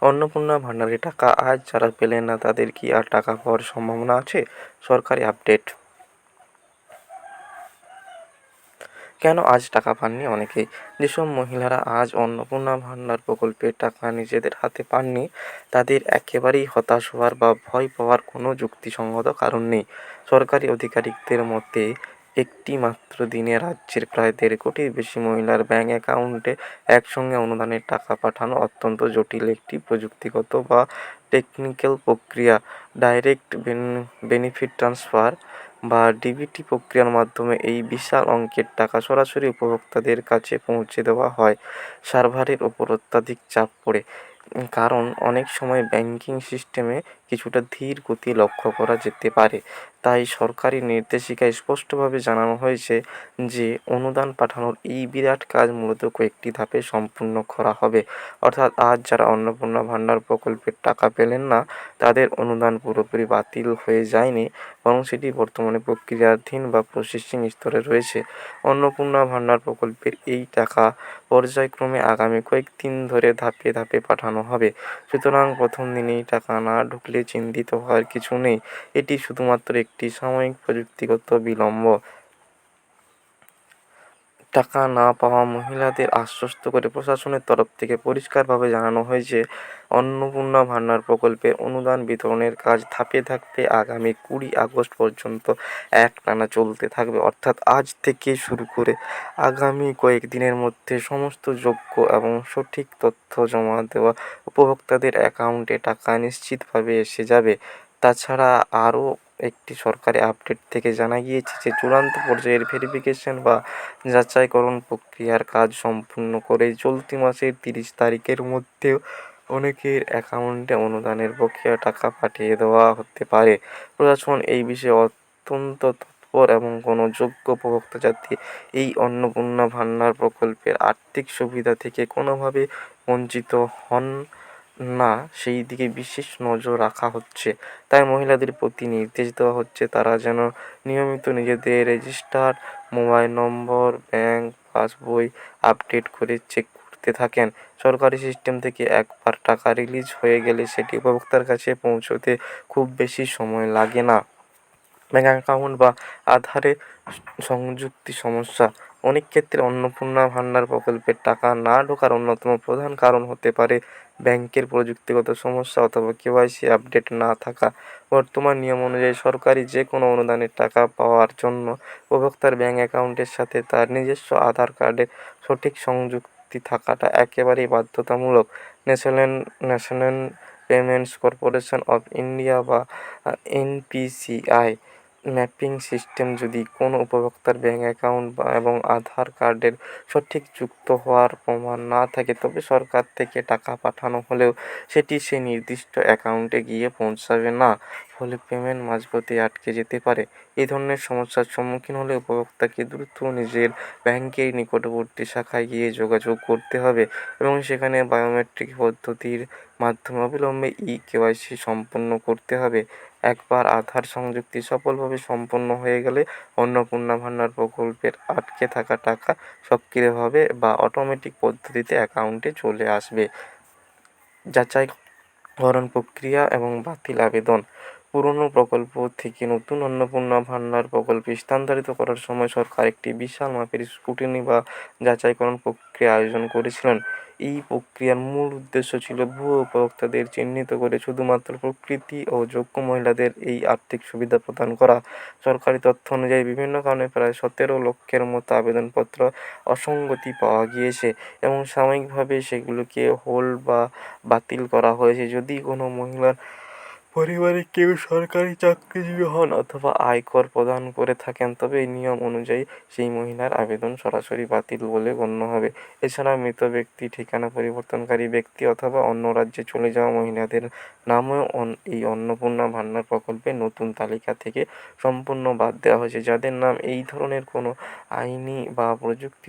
অন্নপূর্ণা ভান্ডারে টাকা আজ যারা পেলেন না তাদের কি আর টাকা পাওয়ার সম্ভাবনা আছে? সরকারি আপডেট। কেন আজ টাকা পাননি অনেকেই? যেসব মহিলারা আজ অন্নপূর্ণা ভান্ডার প্রকল্পের টাকা নিজেদের হাতে পাননি, তাদের একেবারেই হতাশ হওয়ার বা ভয় পাওয়ার কোনো যুক্তিসঙ্গত কারণ নেই। সরকারি আধিকারিকদের মতে, একটি মাত্র দিনে রাজ্যের প্রায় ১.৫ কোটির বেশি মহিলার ব্যাংক অ্যাকাউন্টে একসঙ্গে অনুদানের টাকা পাঠানো অত্যন্ত জটিল একটি প্রযুক্তিগত বা টেকনিক্যাল প্রক্রিয়া। ডাইরেক্ট বেনিফিট ট্রান্সফার বা ডিবিটি প্রক্রিয়ার মাধ্যমে এই বিশাল অঙ্কের টাকা সরাসরি উপভোক্তাদের কাছে পৌঁছে দেওয়া হয়। সার্ভারের ওপর অত্যাধিক চাপ পড়ে। কারণ অনেক সময় ব্যাংকিং সিস্টেমে কিছুটা ধীর গতি লক্ষ্য করা যেতে পারে। তাই সরকারি নির্দেশিকায় স্পষ্টভাবে জানানো হয়েছে যে অনুদান পাঠানোর এই বিরাট কাজ মূলত কয়েকটি ধাপে সম্পূর্ণ করা হবে। অর্থাৎ আজ যারা অন্নপূর্ণা ভান্ডার প্রকল্পের টাকা পেলেন না, তাদের অনুদান পুরোপুরি বাতিল হয়ে যায়নি, বরং সেটি বর্তমানে প্রক্রিয়াধীন বা প্রসেসিং স্তরে রয়েছে। অন্নপূর্ণা ভান্ডার প্রকল্পের এই টাকা পর্যায়ক্রমে আগামী কয়েকদিন ধরে ধাপে ধাপে পাঠানো হবে। সুতরাং প্রথম দিনেই টাকা না ঢুকলে চিন্তিত হওয়ার কিছু নেই। এটি শুধুমাত্র একটি সাময়িক প্রযুক্তিগত বিলম্ব। টাকা না পাওয়া মহিলাদের আশ্বস্ত করে প্রশাসনের তরফ থেকে পরিষ্কারভাবে জানানো হয়েছে, অন্নপূর্ণা ভান্ডার প্রকল্পের অনুদান বিতরণের কাজ ধাপে ধাপে আগামী ২০ আগস্ট পর্যন্ত একটানা চলতে থাকবে। অর্থাৎ আজ থেকে শুরু করে আগামী কয়েকদিনের মধ্যে সমস্ত যোগ্য এবং সঠিক তথ্য জমা দেওয়া উপভোক্তাদের অ্যাকাউন্টে টাকা নিশ্চিতভাবে এসে যাবে। তাছাড়া আরও একটি সরকারি আপডেট থেকে জানা গিয়েছে যে চূড়ান্ত পর্যায়ের ভেরিফিকেশন বা যাচাইকরণ প্রক্রিয়ার কাজ সম্পূর্ণ করে চলতি মাসের ৩০ তারিখের মধ্যেও অনেকের অ্যাকাউন্টে অনুদানের বকেয়া টাকা পাঠিয়ে দেওয়া হতে পারে। প্রশাসন এই বিষয়ে অত্যন্ত তৎপর এবং কোনো যোগ্য উপভোক্তা যাতে এই অন্নপূর্ণা ভান্ডার প্রকল্পের আর্থিক সুবিধা থেকে কোনোভাবে বঞ্চিত হন না, সেই দিকে বিশেষ নজর রাখা হচ্ছে। তাই মহিলাদের প্রতি নির্দেশ দেওয়া হচ্ছে তারা যেন নিয়মিত নিজেদের রেজিস্টার্ড মোবাইল নম্বর, ব্যাংক পাসবই আপডেট করে চেক করতে থাকেন। সরকারি সিস্টেম থেকে একবার টাকা রিলিজ হয়ে গেলে সেটি উপভোক্তার কাছে পৌঁছতে খুব বেশি সময় লাগে না। ব্যাংক অ্যাকাউন্ট বা আধারে সংযুক্তি সমস্যা। অনেক ক্ষেত্রে অন্নপূর্ণা ভান্ডার প্রকল্পের টাকা না ঢোকার অন্যতম প্রধান কারণ হতে পারে ব্যাংকের প্রযুক্তিগত সমস্যা অথবা কেওয়াইসি আপডেট না থাকা। বর্তমান নিয়ম অনুযায়ী সরকারি যে কোনো অনুদানের টাকা পাওয়ার জন্য উপভোক্তার ব্যাংক অ্যাকাউন্টের সাথে তার নিজস্ব আধার কার্ডের সঠিক সংযুক্তি থাকাটা একেবারেই বাধ্যতামূলক। National payments corporation of India বা এনপিসিআই ম্যাপিং সিস্টেম যদি কোনো উপভোক্তার ব্যাংক অ্যাকাউন্ট এবং আধার কার্ডের সঠিক যুক্ত হওয়ার প্রমাণ না থাকে, তবে সরকার থেকে টাকা পাঠানো হলেও সেটি সেই নির্দিষ্ট অ্যাকাউন্টে গিয়ে পৌঁছাবে না। ফলে পেমেন্ট মাঝপথেই আটকে যেতে পারে। এই ধরনের সমস্যার সম্মুখীন হলে উপভোক্তাকে দ্রুত নিজের ব্যাংকের নিকটবর্তী শাখায় গিয়ে যোগাযোগ করতে হবে এবং সেখানে বায়োমেট্রিক পদ্ধতির মাধ্যমে অবিলম্বে কেওয়াইসি সম্পন্ন করতে হবে। একবার আধার সংযুক্তি সফলভাবে সম্পন্ন হয়ে গেলে অন্নপূর্ণা ভান্ডার প্রকল্পের আটকে থাকা টাকা সক্রিয়ভাবে বা অটোমেটিক পদ্ধতিতে অ্যাকাউন্টে চলে আসবে। যাচাইকরণ প্রক্রিয়া এবং বাতিল আবেদন। পুরনো প্রকল্প থেকে নতুন অন্নপূর্ণা ভান্ডার প্রকল্পে স্থানান্তরিত করার সময় সরকার একটি বিশাল মাপের স্ক্রুটিনি বা যাচাইকরণ প্রক্রিয়া আয়োজন করেছিলেন। এই প্রক্রিয়ার মূল উদ্দেশ্য ছিল ভুয়ো উপভোক্তাদের চিহ্নিত করে শুধুমাত্র প্রকৃতি ও যোগ্য মহিলাদের এই আর্থিক সুবিধা প্রদান করা। সরকারি তথ্য অনুযায়ী বিভিন্ন কারণে প্রায় ১৭ লক্ষের মতো আবেদনপত্র অসঙ্গতি পাওয়া গিয়েছে এবং সাময়িকভাবে সেগুলোকে হোল্ড বা বাতিল করা হয়েছে। যদি কোনো মহিলার পরিবারে কেউ সরকারি চাকরিজীবী হন অথবা আয়কর প্রদান করে থাকেন, তবে এই নিয়ম অনুযায়ী সেই মহিলার আবেদন সরাসরি বাতিল বলে গণ্য হবে। এছাড়া মৃত ব্যক্তি, ঠিকানা পরিবর্তনকারী ব্যক্তি অথবা অন্য রাজ্যে চলে যাওয়া মহিলাদের নামও এই অন্নপূর্ণা ভান্ডার প্রকল্পের নতুন তালিকা থেকে সম্পূর্ণ বাদ দেওয়া হয়েছে। যাদের নাম এই ধরনের কোনো আইনি বা প্রযুক্তি